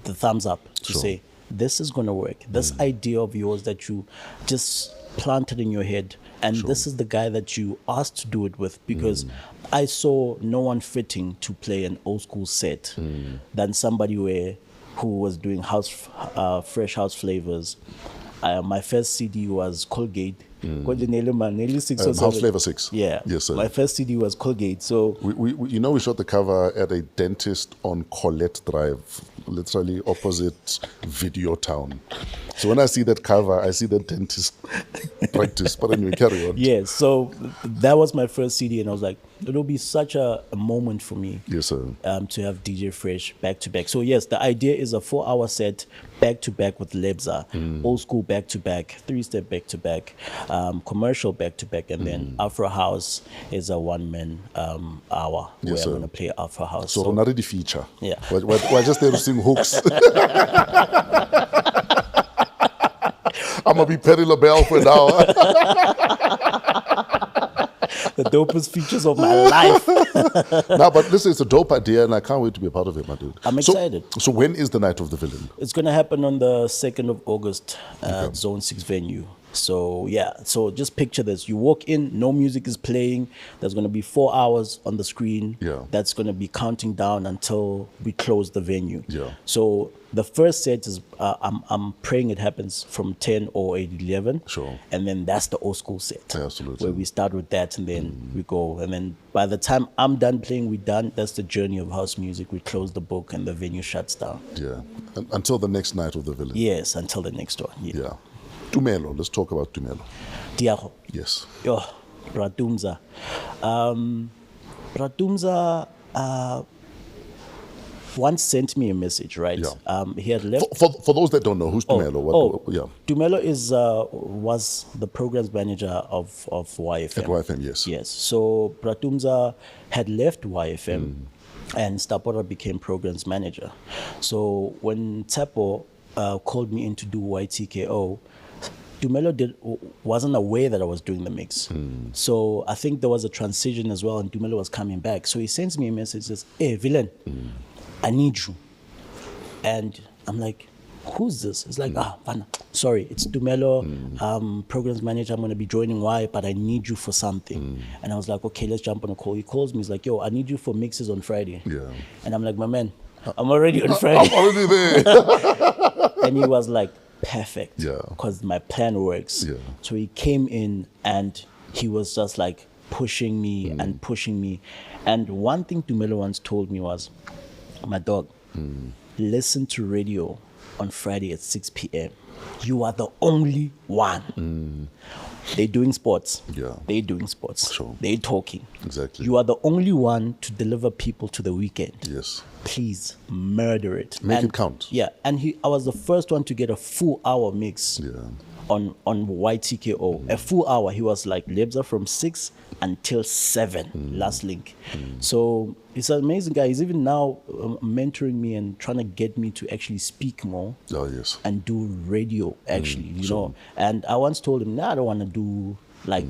thumbs up to Sure. say, this is going to work. This idea of yours that you just planted in your head, and this is the guy that you asked to do it with, because I saw no one fitting to play an old school set than somebody who was doing fresh house flavors. My first CD was Colgate. Nearly 6 or House 7. Flavor 6. Yeah. Yes, sir. My first CD was Colgate. So We shot the cover at a dentist on Colette Drive, literally opposite Video Town. So when I see that cover, I see the dentist practice. But anyway, carry on. yeah, so that was my first CD, and I was like, it'll be such a moment for me. Yes, sir. To have DJ Fresh back to back. So yes, the idea is a 4-hour set back to back with Lebza, old school back to back, 3-step back to back, commercial back to back, and then Afro House is a 1-man hour where Yes, I'm sir. gonna play Afro House. So not the feature. Yeah. We're just there to sing hooks. I'm gonna be Perry LaBelle for an hour. the dopest features of my life. No, but listen, it's a dope idea, and I can't wait to be a part of it, my dude. I'm excited. So when is the Night of the Villain? It's going to happen on the 2nd of August at Zone 6 venue. So, yeah. So just picture this. You walk in, no music is playing. There's going to be 4 hours on the screen. Yeah. That's going to be counting down until we close the venue. Yeah. So the first set is, I'm praying it happens from 10 or 11. Sure. And then that's the old school set. Yeah, absolutely. Where we start with that and then we go. And then by the time I'm done playing, we're done. That's the journey of house music. We close the book and the venue shuts down. Yeah. Until the next Night of the Villain. Yes, until the next one. Yeah. Tumelo. Let's talk about Tumelo. Diago. Yes. Yo, Ratumza. Ratumza once sent me a message, right? Yeah. He had left. For those that don't know, who's Tumelo? Yeah. Tumelo was the programs manager of YFM. At YFM, yes. Yes. So Pratumza had left YFM and Stapora became programs manager. So when Tapo called me in to do YTKO, Tumelo wasn't aware that I was doing the mix. So I think there was a transition as well, and Tumelo was coming back. So he sends me a message, says, hey, Villain, I need you. And I'm like, who's this? It's like, Vana, sorry, it's Tumelo, programs manager. I'm going to be joining Y, but I need you for something. And I was like, okay, let's jump on a call. He calls me. He's like, yo, I need you for mixes on Friday. Yeah. And I'm like, my man, I'm already on Friday. I'm already there. And he was like, perfect. Yeah. Because my plan works. Yeah. So he came in and he was just like pushing me and pushing me. And one thing Tumelo once told me was, my dog, listen to radio on Friday at 6 p.m. You are the only one. They're doing sports. Yeah. They're doing sports. Sure. They're talking. Exactly. You are the only one to deliver people to the weekend. Yes. Please murder it. Make it count. Yeah. And I was the first one to get a full hour mix Yeah. on YTKO, a full hour. He was like, Lebza, from 6 until 7, last link. So he's an amazing guy. He's even now mentoring me and trying to get me to actually speak more. Oh, yes. And do radio, actually, you know. And I once told him, I don't want to do, like,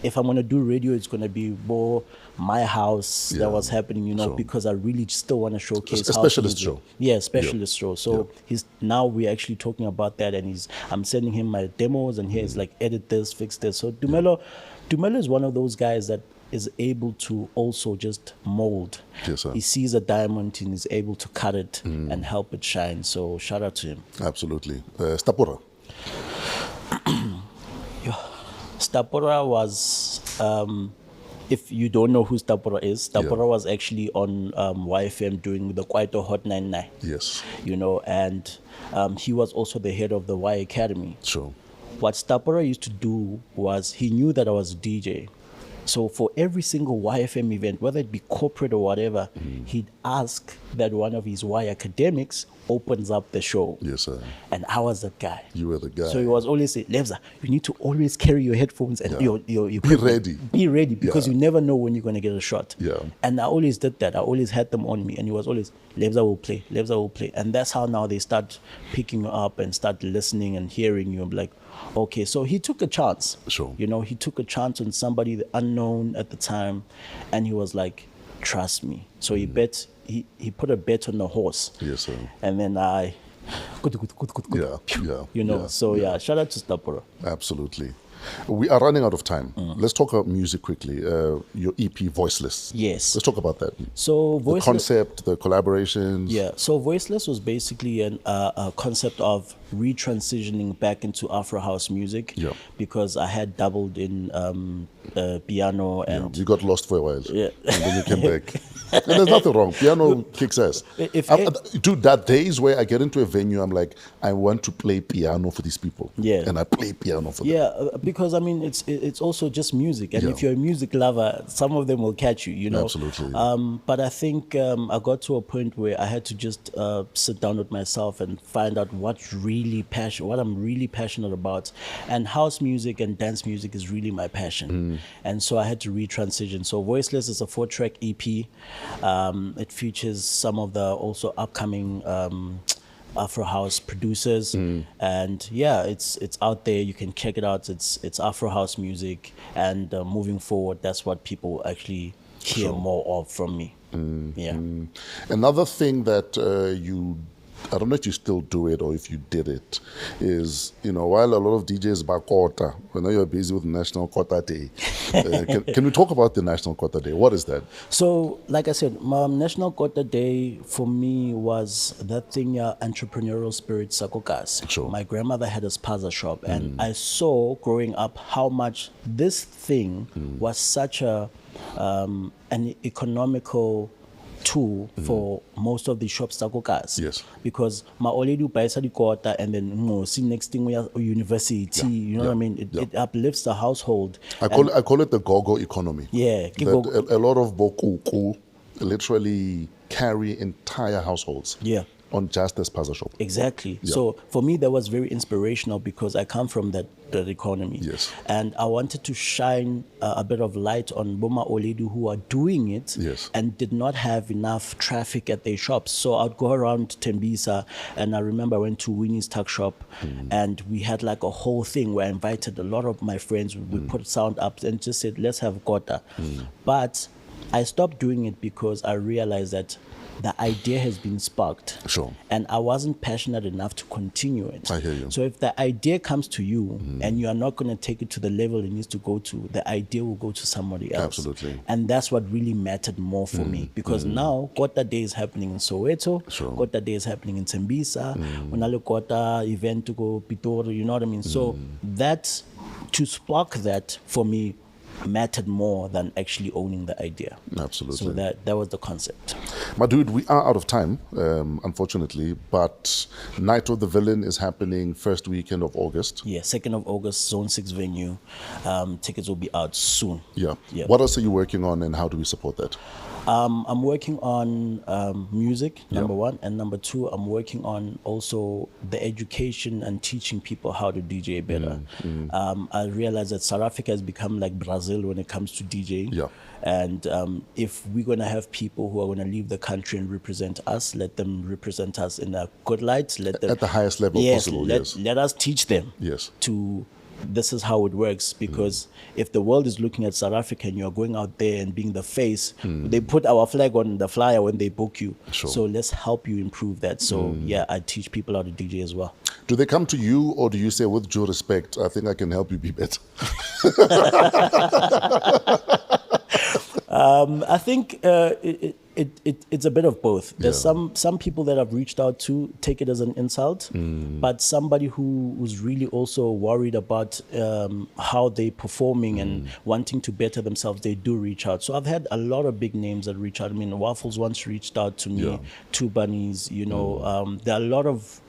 if I'm going to do radio, it's going to be more my house that was happening, you know, because I really still want to showcase a specialist show. Yeah, specialist show. So he's now we're actually talking about that, and I'm sending him my demos, and he's like, edit this, fix this. So Dumelo is one of those guys that is able to also just mold. Yes, sir. He sees a diamond and is able to cut it and help it shine. So shout out to him. Absolutely. Stapura. Stapura was, if you don't know who Stapura is, Stapura was actually on YFM doing the Kwaito Hot 99. Yes. You know, and he was also the head of the Y Academy. Sure. What Stapura used to do was, he knew that I was a DJ. So for every single YFM event, whether it be corporate or whatever, he'd ask that one of his Y academics opens up the show. Yes, sir. And I was the guy. You were the guy. So he was always saying, Lebza, you need to always carry your headphones and your Be ready. Be ready, because you never know when you're going to get a shot. Yeah. And I always did that. I always had them on me. And he was always, Lebza will play, Lebza will play. And that's how now they start picking you up and start listening and hearing you. I'm like, okay, so he took a chance. Sure. You know, he took a chance on somebody unknown at the time, and he was like, trust me. So he put a bet on the horse. Yes, sir. And then you know, shout out to Stapura. Absolutely. We are running out of time. Let's talk about music quickly. Your EP, Voiceless. Yes. Let's talk about that. So the concept, the collaborations. Yeah. So Voiceless was basically a concept of retransitioning back into Afro house music. Yeah. Because I had dabbled in piano and you got lost for a while. Yeah. And then you came back. And there's nothing wrong. Piano kicks ass. Dude, that days where I get into a venue, I'm like, I want to play piano for these people. Yeah. And I play piano for them. Yeah, because I mean, it's also just music. And if you're a music lover, some of them will catch you, you know. Absolutely. But I think I got to a point where I had to just sit down with myself and find out what I'm really passionate about. And house music and dance music is really my passion. And so I had to retransition. So Voiceless is a 4-track EP. It features some of the also upcoming Afro house producers, and it's out there. You can check it out. It's Afro house music, and moving forward, that's what people actually hear more of from me. Another thing that I don't know if you still do it or if you did it, is, you know, while a lot of DJs bakota, when you're busy with National Kota Day, can we talk about the National Kota Day? What is that? So, like I said, National Kota Day for me was that thing, entrepreneurial spirit, sakokas. Sure. My grandmother had a spaza shop, and I saw growing up how much this thing was such an economical tool for most of the shops sakokas. Yes. Because my already buys the quarter, and then see next thing we are university. You know what I mean? It uplifts the household. I call it the go-go economy. Yeah. That a lot of bokuku literally carry entire households. Yeah. On just this puzzle shop. Exactly. Yeah. So for me, that was very inspirational because I come from that economy. Yes. And I wanted to shine a bit of light on Boma Oledu who are doing it. Yes. And did not have enough traffic at their shops. So I'd go around Tembisa, and I remember I went to Winnie's Tuck Shop, and we had like a whole thing where I invited a lot of my friends. We put sound up and just said, let's have kota. But I stopped doing it because I realized that the idea has been sparked. Sure. And I wasn't passionate enough to continue it. I hear you. So if the idea comes to you and you are not going to take it to the level it needs to go to, the idea will go to somebody else. Absolutely. And that's what really mattered more for me, because now Kota Day is happening in Soweto. Sure. Kota Day is happening in Tembisa. Unale Kota event to go Pitor, you know what I mean? So that, to spark that for me, mattered more than actually owning the idea. Absolutely. So that was the concept. My dude, we are out of time, unfortunately, but Night of the Villain is happening first weekend of August. Yeah, 2nd of August, Zone 6 venue. Tickets will be out soon. Yeah. Yeah. What else are you working on, and how do we support that? I'm working on music, number one, and number two, I'm working on also the education and teaching people how to DJ better. I realize that South Africa has become like Brazil when it comes to DJing. Yeah. And if we're going to have people who are going to leave the country and represent us, let them represent us in a good light. Let them At the highest level possible, yes. Let us teach them Yes. to this is how it works, because if the world is looking at South Africa and you're going out there and being the face, they put our flag on the flyer when they book you. Sure. So let's help you improve that. So yeah, I teach people how to DJ as well. Do they come to you, or do you say, with due respect, I think I can help you be better? I think it's a bit of both. There's some people that I've reached out to take it as an insult, but somebody who's really also worried about how they're performing and wanting to better themselves, they do reach out. So I've had a lot of big names that reach out. I mean, Waffles once reached out to me, Two Bunnies, you know, there are a lot of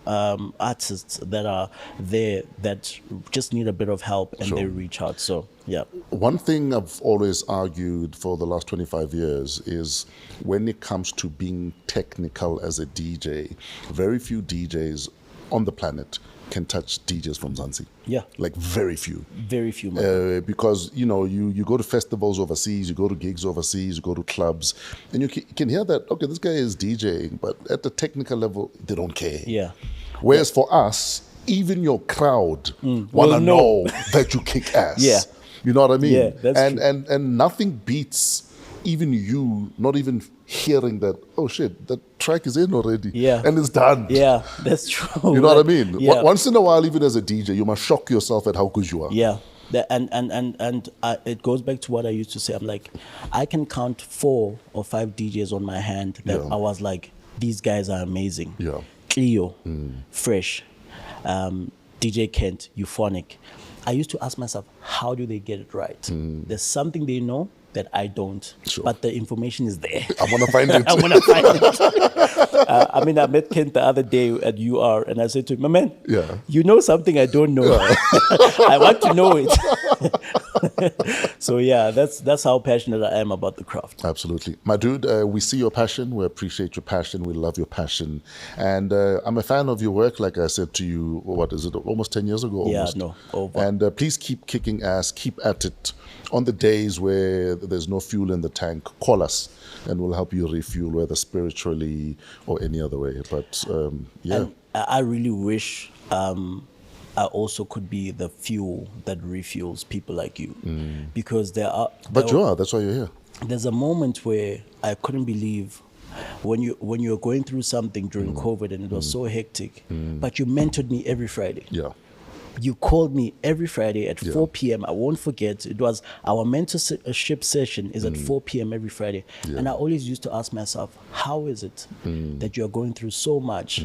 artists that are there that just need a bit of help, and they reach out. So yeah. One thing I've always argued for the last 25 years is when it comes to being technical as a DJ, very few DJs on the planet can touch DJs from Zanzi. Yeah. Like very few. Very few. Man. Because, you know, you go to festivals overseas, you go to gigs overseas, you go to clubs, and you can hear that, okay, this guy is DJing, but at the technical level, they don't care. Yeah. Whereas for us, even your crowd want to know that you kick ass. Yeah. You know what I mean? Yeah, that's true. And nothing beats even you not even hearing that, oh shit, that track is in already. Yeah. And it's done. Yeah, that's true. You know what I mean? Yeah. Once in a while, even as a DJ, you must shock yourself at how good you are. Yeah. And it goes back to what I used to say. I'm like, I can count 4 or 5 DJs on my hand that I was like, these guys are amazing. Yeah. Cleo, Fresh, DJ Kent, Euphonic. I used to ask myself, how do they get it right? There's something they know that I don't, but the information is there. I want to find it. I want to find it. I mean, I met Kent the other day at UR, and I said to him, my man, you know something I don't know. I want to know it. So yeah, that's how passionate I am about the craft. Absolutely. My dude, we see your passion, we appreciate your passion, we love your passion. And I'm a fan of your work, like I said to you, what is it, almost 10 years ago? Almost. Yeah, no, over. And please keep kicking ass, keep at it. On the days where there's no fuel in the tank, call us and we'll help you refuel, whether spiritually or any other way. But yeah. And I really wish I also could be the fuel that refuels people like you. Because But you are, that's why you're here. There's a moment where I couldn't believe when you're going through something during COVID and it was so hectic, but you mentored me every Friday. Yeah. You called me every Friday at 4 p.m. I won't forget. It was our mentorship session is at 4 p.m. every Friday. Yeah. And I always used to ask myself, how is it that you're going through so much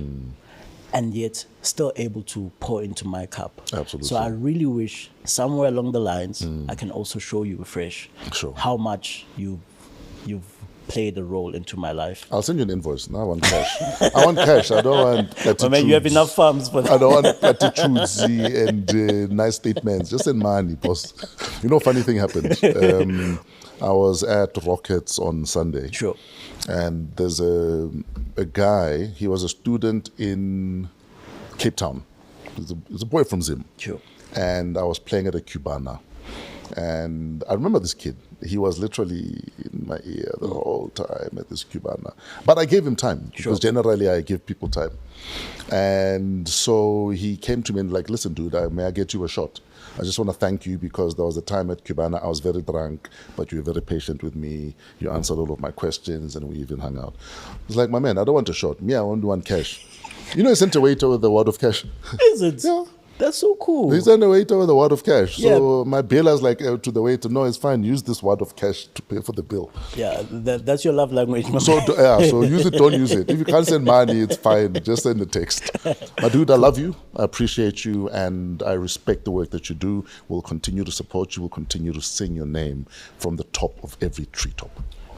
and yet still able to pour into my cup? Absolutely. So I really wish somewhere along the lines, I can also show you afresh how much you've played a role into my life. I'll send you an invoice. No, I want cash. I want cash. I don't want platitudes. Well, man, you have enough farms for that. I don't want platitudes and nice statements. Just send money, boss. You know, funny thing happened. I was at Rockets on Sunday. Sure. And there's a guy, he was a student in Cape Town. He's a boy from Zim. Sure. And I was playing at a Cubana. And I remember this kid. He was literally in my ear the whole time at this Cubana. But I gave him time, because generally I give people time. And so he came to me and like, listen, dude, may I get you a shot? I just want to thank you because there was a time at Cubana I was very drunk, but you were very patient with me. You answered all of my questions and we even hung out. It's like, my man, I don't want a shot. Me, I want one cash. You know, I sent a waiter with a wad of cash. Is it? Yeah. That's so cool. They send a waiter with a wad of cash. So Yeah. my bailer's like to the waiter, no, it's fine. Use this wad of cash to pay for the bill. Yeah, that's your love language. So so use it, don't use it. If you can't send money, it's fine. Just send a text. My dude, I love you. I appreciate you, and I respect the work that you do. We'll continue to support you. We'll continue to sing your name from the top of every treetop.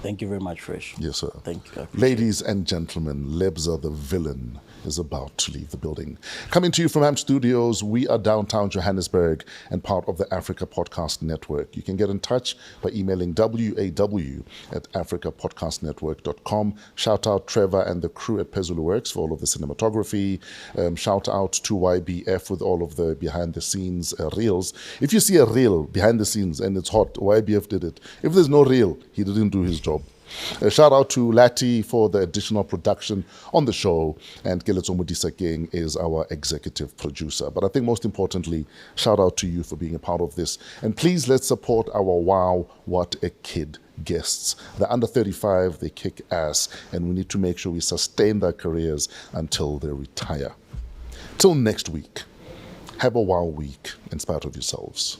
Thank you very much, Fresh. Yes, sir. Thank you. I appreciate Ladies and gentlemen, Lebza the Villain is about to leave the building. Coming to you from AMP Studios, we are downtown Johannesburg and part of the Africa Podcast Network. You can get in touch by emailing waw@africapodcastnetwork.com. Shout out Trevor and the crew at Pezulu Works for all of the cinematography. Shout out to YBF with all of the behind the scenes reels. If you see a reel behind the scenes and it's hot, YBF did it. If there's no reel, he didn't do his job. Shout out to Lati for the additional production on the show, and Keletso Modisakeng is our executive producer. But I think most importantly, shout out to you for being a part of this. And please let's support our Wow, What a Kid guests. They're under 35, they kick ass, and we need to make sure we sustain their careers until they retire. Till next week, have a wow week in spite of yourselves.